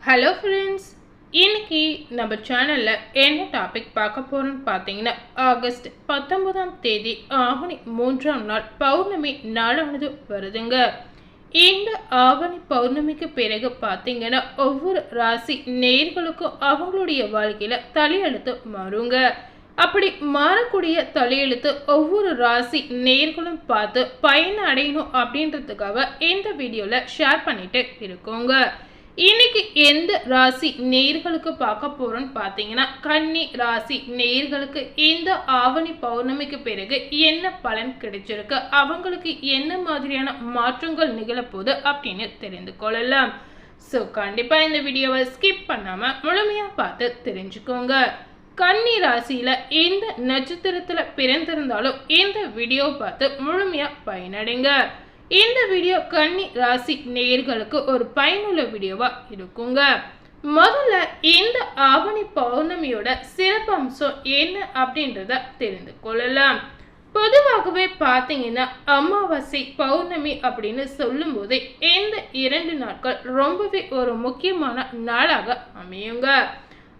Hello friends, இன்னைக்கு நம்ம சேனலில் என்ன டாபிக் பார்க்க போகிறோன்னு பார்த்தீங்கன்னா, ஆகஸ்ட் 19ஆம் தேதி ஆவணி 3ஆம் நாள் பௌர்ணமி நாளானது வருதுங்க. இந்த ஆவணி பௌர்ணமிக்கு பிறகு பார்த்தீங்கன்னா, ஒவ்வொரு ராசி நேயர்களுக்கும் அவங்களுடைய வாழ்க்கையில் தலையெழுத்து மாறுங்க. அப்படி மாறக்கூடிய தலையெழுத்து ஒவ்வொரு ராசி நேயர்களும் பார்த்து பயன் அடையணும் அப்படின்றதுக்காக இந்த வீடியோவில் ஷேர் பண்ணிட்டு இருக்கோங்க. இன்னைக்கு எந்த ராசி நேயர்களுக்கு பார்க்க போறோம்னு பார்த்தீங்கன்னா, கன்னி ராசி நேயர்களுக்கு இந்த ஆவணி பௌர்ணமிக்கு பிறகு என்ன பலன் கிடைச்சிருக்கு, அவங்களுக்கு என்ன மாதிரியான மாற்றங்கள் நிகழப்போகுது அப்படின்னு தெரிந்து கொள்ளலாம். ஸோ கண்டிப்பாக இந்த வீடியோவை ஸ்கிப் பண்ணாமல் முழுமையாக பார்த்து தெரிஞ்சுக்கோங்க. கன்னி ராசியில் இந்த நட்சத்திரத்தில் பிறந்திருந்தாலும் இந்த வீடியோ பார்த்து முழுமையாக பயனடைங்க. இந்த வீடியோ கன்னி ராசி நேயர்களுக்கு ஒரு பயனுள்ள வீடியோவா இருக்குங்க. முதல்ல இந்த ஆவணி பௌர்ணமியோட சிறப்பம்சம் என்ன அப்படின்றத தெரிந்து கொள்ளலாம். பொதுவாகவே பார்த்தீங்கன்னா, அமாவாசை பௌர்ணமி அப்படின்னு சொல்லும் போதே இந்த 2 நாட்கள் ரொம்பவே ஒரு முக்கியமான நாளாக அமையுங்க.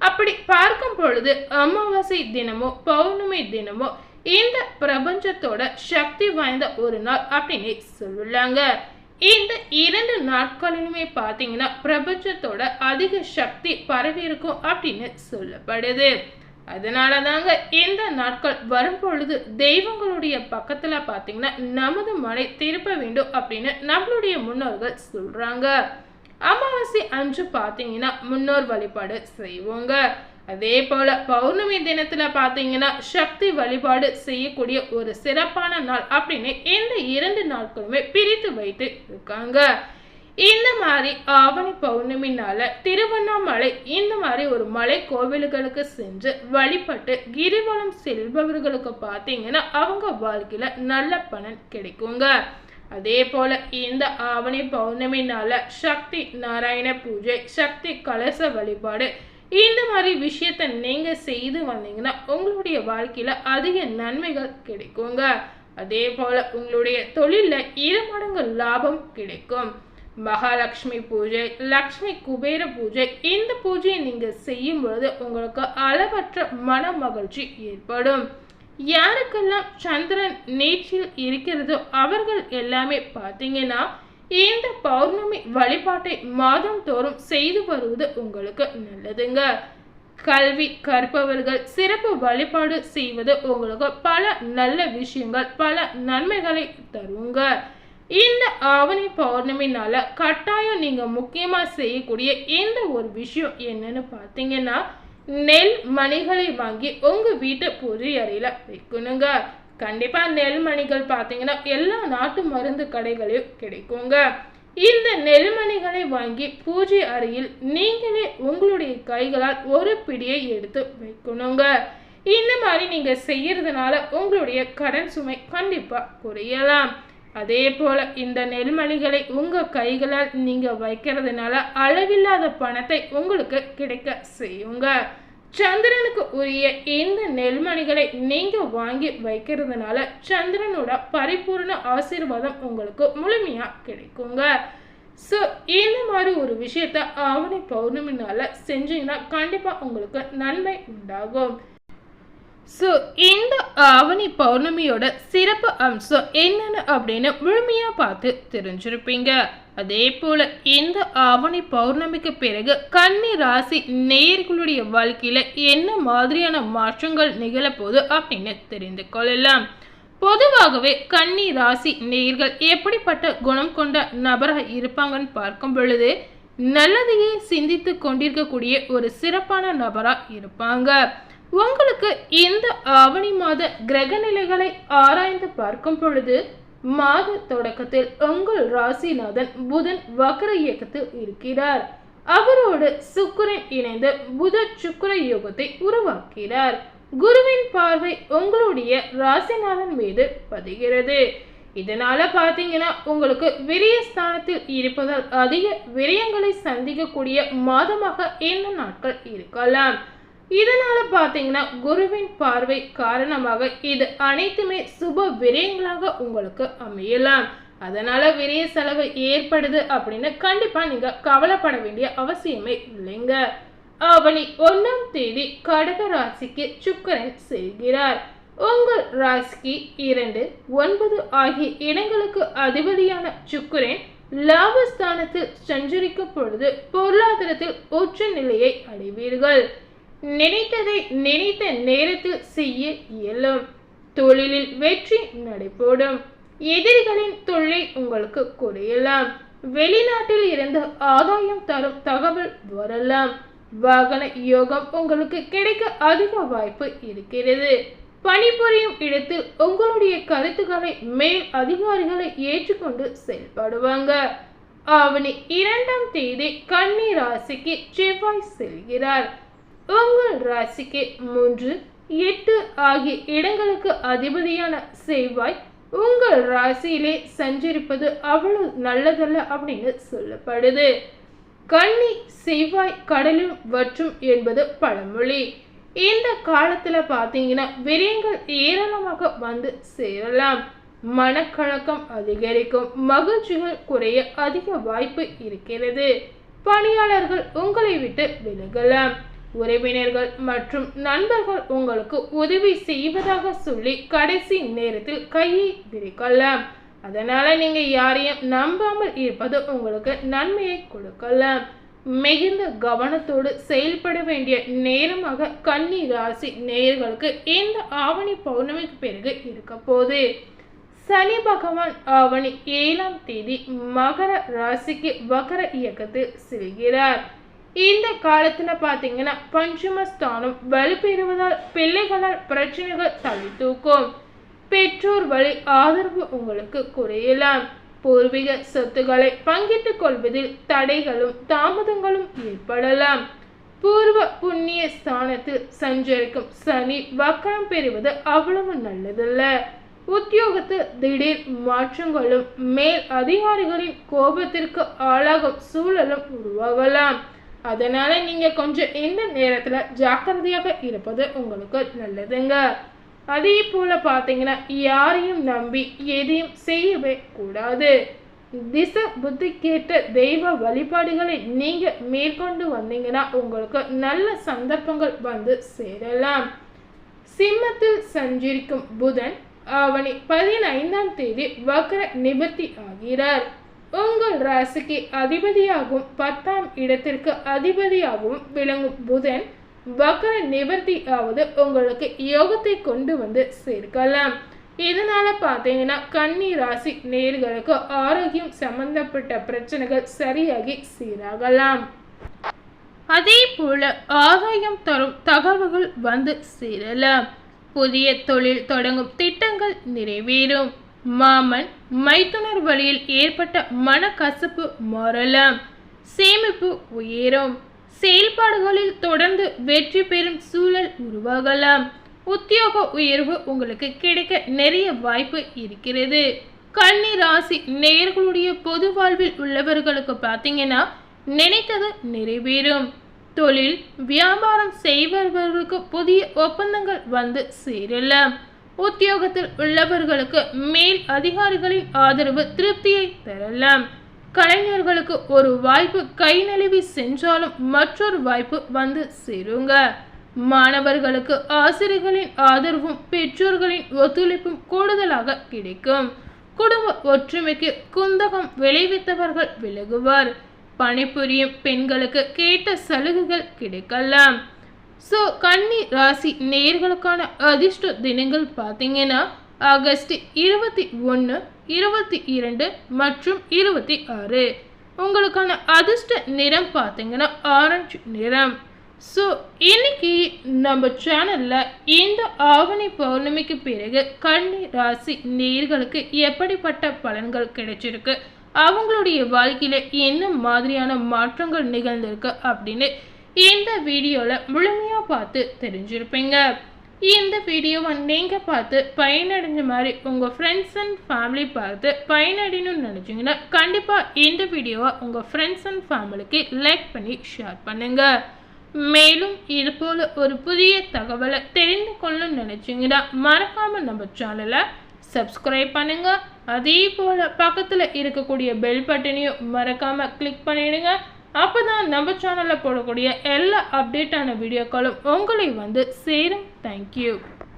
அப்படி பார்க்கும் பொழுது அமாவாசை தினமோ பௌர்ணமி தினமோ இந்த பிரபஞ்சத்தோட சக்தி வாய்ந்த ஒரு நாள் அப்படின்னு சொல்லலாங்க. இந்த 2 நாட்களிலுமே பார்த்தீங்கன்னா, பிரபஞ்சத்தோட அதிக சக்தி பரவி இருக்கும் அப்படின்னு சொல்லப்படுது. அதனால தாங்க இந்த நாட்கள் வரும் பொழுது தெய்வங்களுடைய பக்கத்துல பார்த்தீங்கன்னா நமது மனை திருப்ப வேண்டும் அப்படின்னு நம்மளுடைய முன்னோர்கள் சொல்றாங்க. அமாவாசை அன்று பார்த்தீங்கன்னா முன்னோர் வழிபாடு செய்வோங்க. அதே போல பௌர்ணமி தினத்துல பார்த்தீங்கன்னா சக்தி வழிபாடு செய்யக்கூடிய ஒரு சிறப்பான நாள் அப்படின்னு இந்த 2 நாட்களுமே பிரித்து வைத்து இருக்காங்க. இந்த மாதிரி ஆவணி பௌர்ணமி நாள திருவண்ணாமலை இந்த மாதிரி ஒரு மலை கோவில்களுக்கு சென்று வழிபட்டு கிரிவலம் செல்பவர்களுக்கு பார்த்தீங்கன்னா அவங்க வாழ்க்கையில நல்ல பலன் கிடைக்குங்க. அதே போல இந்த ஆவணி பௌர்ணமி நாள சக்தி நாராயண பூஜை, சக்தி கலச வழிபாடு இந்த மாதிரி விஷயத்த நீங்க செய்து வந்தீங்கன்னா உங்களுடைய வாழ்க்கையில அதிக நன்மைகள் கிடைக்குங்க. அதே போல உங்களுடைய தொழில 2 மடங்கு லாபம் கிடைக்கும். மகாலட்சுமி பூஜை, லக்ஷ்மி குபேர பூஜை இந்த பூஜையை நீங்க செய்யும் பொழுது உங்களுக்கு அளவற்ற மன மகிழ்ச்சி ஏற்படும். யாருக்கெல்லாம் சந்திரன் நீச்சில் இருக்கிறதோ அவர்கள் எல்லாமே பார்த்தீங்கன்னா இந்த பௌர்ணமி வழிபாட்டை மாதம் தோறும் செய்து வருவது உங்களுக்கு நல்லதுங்க. கல்வி கற்பவர்கள் சிறப்பு வழிபாடு செய்வது உங்களுக்கு பல நல்ல விஷயங்கள், பல நன்மைகளை தருங்க. இந்த ஆவணி பௌர்ணமினால கட்டாயம் நீங்க முக்கியமா செய்யக்கூடிய இந்த ஒரு விஷயம் என்னன்னு பார்த்தீங்கன்னா, நெல் மணிகளை வாங்கி உங்க வீட்டு பூஜை அறையில வைக்கணுங்க. கண்டிப்பா நெல்மணிகள் பார்த்தீங்கன்னா எல்லா நாட்டு மருந்து கடைகளையும் கிடைக்குங்க. இந்த நெல்மணிகளை வாங்கி பூஜை அறையில் நீங்களே உங்களுடைய கைகளால் ஒரு பிடியை எடுத்து வைக்கணுங்க. இந்த மாதிரி நீங்க செய்யறதுனால உங்களுடைய கடன் சுமை கண்டிப்பா குறையலாம். அதே போல இந்த நெல்மணிகளை உங்க கைகளால் நீங்க வைக்கிறதுனால அளவில்லாத பணத்தை உங்களுக்கு கிடைக்க செய்யுங்க. சந்திரனுக்கு உரிய இந்த நெல்மணிகளை நீங்க வாங்கி வைக்கிறதுனால சந்திரனோட பரிபூர்ண ஆசீர்வாதம் உங்களுக்கு முழுமையா கிடைக்குங்க. ஸோ இந்த மாதிரி ஒரு விஷயத்த ஆவணி பௌர்ணமினால செஞ்சீங்கன்னா கண்டிப்பா உங்களுக்கு நன்மை உண்டாகும். ஸோ இந்த ஆவணி பௌர்ணமியோட சிறப்பு அம்சம் என்னன்னு அப்படின்னு முழுமையாக பார்த்து தெரிஞ்சிருப்பீங்க. அதே போல இந்த ஆவணி பௌர்ணமிக்கு பிறகு கன்னி ராசி நேயர்களுடைய வாழ்க்கையில என்ன மாதிரியான மாற்றங்கள் நிகழப்போகுது அப்படின்னு தெரிந்து கொள்ளலாம். பொதுவாகவே கன்னி ராசி நேயர்கள் எப்படிப்பட்ட குணம் கொண்ட நபராக இருப்பாங்கன்னு பார்க்கும் பொழுது நல்லதையே சிந்தித்து கொண்டிருக்கக்கூடிய ஒரு சிறப்பான நபராக இருப்பாங்க. உங்களுக்கு இந்த ஆவணி மாத கிரக நிலைகளை ஆராய்ந்து பார்க்கும் பொழுது மாத தொடக்கத்தில் உங்கள் ராசிநாதன் புதன் வக்ர இயக்கத்தில் இருக்கிறார். அவரோடு சுக்கிரன் இணைந்து புத சுக்கிர யோகத்தை உருவாக்கிறார். குருவின் பார்வை உங்களுடைய ராசிநாதன் மீது பதிகிறது. இதனால பார்த்தீங்கன்னா உங்களுக்கு விரயஸ்தானத்தில் இருப்பதால் அதிக விரயங்களை சந்திக்கக்கூடிய மாதமாக இந்த நாட்கள் இருக்கலாம். இதனால பார்த்தீங்கன்னா குருவின் பார்வை காரணமாக இது அனைத்துமே சுப விரயங்களாக உங்களுக்கு அமையலாம். அதனால விரைய செலவு ஏற்படுது அப்படின்னு கண்டிப்பா நீங்க கவலைப்பட வேண்டிய அவசியமே இல்லைங்க. ஆவணி 1ஆம் தேதி கடக ராசிக்கு சுக்கிரன் செல்கிறார். உங்கள் ராசிக்கு 2, 9 ஆகிய இடங்களுக்கு அதிபதியான சுக்கிரன் லாபஸ்தானத்தில் சஞ்சரிக்கும் பொழுது பொருளாதாரத்தில் உச்ச நிலையை அடைவீர்கள். நினைத்ததை நினைத்த நேரத்தில் செய்ய இயலும். தொழிலில் வெற்றி நடைபோடும். எதிரிகளின் தொல்லை உங்களுக்கு குறையலாம். வெளிநாட்டில் இருந்து ஆதாயம் தரும் தகவல் வரலாம். வாகன யோகம் உங்களுக்கு கிடைக்க அதிக வாய்ப்பு இருக்கிறது. பணிபுரியும் இடத்தில் உங்களுடைய கருத்துக்களை மேல் அதிகாரிகளை ஏற்றுக்கொண்டு செயல்படுவாங்க. ஆவணி 2ஆம் தேதி கன்னி ராசிக்கு செவ்வாய் செல்கிறார். உங்கள் ராசிக்கு 3, 8 ஆகிய இடங்களுக்கு அதிபதியான செவ்வாய் உங்கள் ராசியிலே சஞ்சரிப்பது அவ்வளவு நல்லதல்ல அப்படின்னு சொல்லப்படுது. கன்னி செவ்வாய் கடலில் வற்றும் என்பது பழமொழி. இந்த காலத்துல பாத்தீங்கன்னா விரயங்கள் ஏராளமாக வந்து சேரலாம். மனக்கலக்கம் அதிகரிக்கும். மகிழ்ச்சிகள் குறைய அதிக வாய்ப்பு இருக்கிறது. பணியாளர்கள் உங்களை விட்டு விலகலாம். உறவினர்கள் மற்றும் நண்பர்கள் உங்களுக்கு உதவி செய்வதாக சொல்லி கடைசி நேரத்தில் கையை விரிக்கலாம். அதனால நீங்க யாரையும் நம்பாமல் இருப்பது உங்களுக்கு நன்மையை கொடுக்கலாம். மிகுந்த கவனத்தோடு செயல்பட வேண்டிய நேரமாக கன்னி ராசி நேயர்களுக்கு இந்த ஆவணி பௌர்ணமிக்கு பிறகு இருக்க போகுது. சனி பகவான் ஆவணி 7ஆம் தேதி மகர ராசிக்கு வக்கர இயக்கத்தில் செல்கிறார். இந்த காலத்துல பாத்தீங்கன்னா பஞ்சமஸ்தானம் வலுப்பெறுவதால் பிள்ளைகளால் பிரச்சனைகள் தள்ளி தூக்கும். பெற்றோர் வழி ஆதரவு உங்களுக்கு குறையலாம். பூர்வீக சொத்துக்களை பங்கிட்டுக் கொள்வதில் தடைகளும் தாமதங்களும் ஏற்படலாம். பூர்வ புண்ணிய ஸ்தானத்தில் சஞ்சரிக்கும் சனி வக்கரம் பெறுவது அவ்வளவு நல்லதல்ல. உத்தியோகத்தில் திடீர் மாற்றங்களும் மேல் அதிகாரிகளின் கோபத்திற்கு ஆளாகும் சூழலும் உருவாகலாம். அதனால நீங்க கொஞ்சம் இந்த நேரத்துல ஜாக்கிரதையாக இருப்பது உங்களுக்கு நல்லதுங்க. அதே போல பாத்தீங்கன்னா யாரையும் நம்பி எதையும் செய்யவே கூடாது. திசை புத்தி கேட்ட தெய்வ வழிபாடுகளை நீங்க மேற்கொண்டு வந்தீங்கன்னா உங்களுக்கு நல்ல சந்தர்ப்பங்கள் வந்து சேரலாம். சிம்மத்தில் சஞ்சரிக்கும் புதன் ஆவணி 15ஆம் தேதி வக்ர நிவர்த்தி ஆகிறார். உங்கள் ராசிக்கு அதிபதியாகவும் 10ஆம் இடத்திற்கு அதிபதியாகவும் விளங்கும் புதன் வக்ர நிவர்த்தி ஆவது உங்களுக்கு யோகத்தை கொண்டு வந்து சேர்க்கலாம். இதனால பார்த்தீங்கன்னா கன்னி ராசி நேயர்களுக்கு ஆரோக்கியம் சம்பந்தப்பட்ட பிரச்சனைகள் சரியாகி சீராகலாம். அதே போல ஆதாயம் தரும் தகவல்கள் வந்து சேரலாம். புதிய தொழில் தொடங்கும் திட்டங்கள் நிறைவேறும். மாமன் மைத்துனர் வழியில் ஏற்பட்ட மனக்கசப்பு மாறலாம். சேமிப்பு உயரும். செயல்பாடுகளில் தொடர்ந்து வெற்றி பெறும் சூழல் உருவாகலாம். உத்தியோக உயர்வு உங்களுக்கு கிடைக்க நிறைய வாய்ப்பு இருக்கிறது. கன்னி ராசி நேயர்களுடைய பொது வாழ்வில் உள்ளவர்களுக்கு பார்த்தீங்கன்னா நினைத்தது நிறைவேறும். தொழில் வியாபாரம் செய்பவர்களுக்கு புதிய ஒப்பந்தங்கள் வந்து சேரலாம். உத்தியோகத்தில் உள்ளவர்களுக்கு மேல் அதிகாரிகளின் ஆதரவு திருப்தியை தரலாம். கலைஞர்களுக்கு ஒரு வாய்ப்பு கை நழுவி சென்றாலும் மற்றொரு வாய்ப்பு வந்து சேருங்க. மாணவர்களுக்கு ஆசிரியர்களின் ஆதரவும் பெற்றோர்களின் ஒத்துழைப்பும் கூடுதலாக கிடைக்கும். குடும்ப ஒற்றுமைக்கு குந்தகம் விளைவித்தவர்கள் விலகுவார். பணிபுரியும் பெண்களுக்கு கேட்ட சலுகைகள் கிடைக்கலாம். ஸோ கன்னி ராசி நேயர்களுக்கான அதிர்ஷ்ட தினங்கள் பார்த்தீங்கன்னா ஆகஸ்ட் 21, 22 மற்றும் 26. உங்களுக்கான அதிர்ஷ்ட நிறம் பார்த்தீங்கன்னா ஆரஞ்சு நிறம். ஸோ இன்னைக்கு நம்ம சேனலில் இந்த ஆவணி பௌர்ணமிக்கு பிறகு கன்னி ராசி நேயர்களுக்கு எப்படிப்பட்ட பலன்கள் கிடைச்சிருக்கு, அவங்களுடைய வாழ்க்கையில் என்ன மாதிரியான மாற்றங்கள் நிகழ்ந்திருக்கு அப்படின்னு இந்த வீடியோவில் முழுமையாக பார்த்து தெரிஞ்சிருப்பீங்க. இந்த வீடியோவை நீங்கள் பார்த்து பயனடைஞ்ச மாதிரி உங்கள் ஃப்ரெண்ட்ஸ் அண்ட் ஃபேமிலி பார்த்து பயனடையணும்னு நினச்சிங்கன்னா கண்டிப்பாக இந்த வீடியோவை உங்கள் ஃப்ரெண்ட்ஸ் அண்ட் ஃபேமிலிக்கு லைக் பண்ணி ஷேர் பண்ணுங்கள். மேலும் இது போல் ஒரு புதிய தகவலை தெரிந்து கொள்ளணும்னு நினச்சிங்கன்னா மறக்காமல் நம்ம சேனலை சப்ஸ்கிரைப் பண்ணுங்க. அதே போல் பக்கத்தில் இருக்கக்கூடிய பெல் பட்டனையும் மறக்காமல் கிளிக் பண்ணிடுங்க. அப்போ தான் நம்ம சேனலில் போடக்கூடிய எல்லா அப்டேட்டான வீடியோக்களும் உங்களை வந்து சேரும். தேங்க்யூ.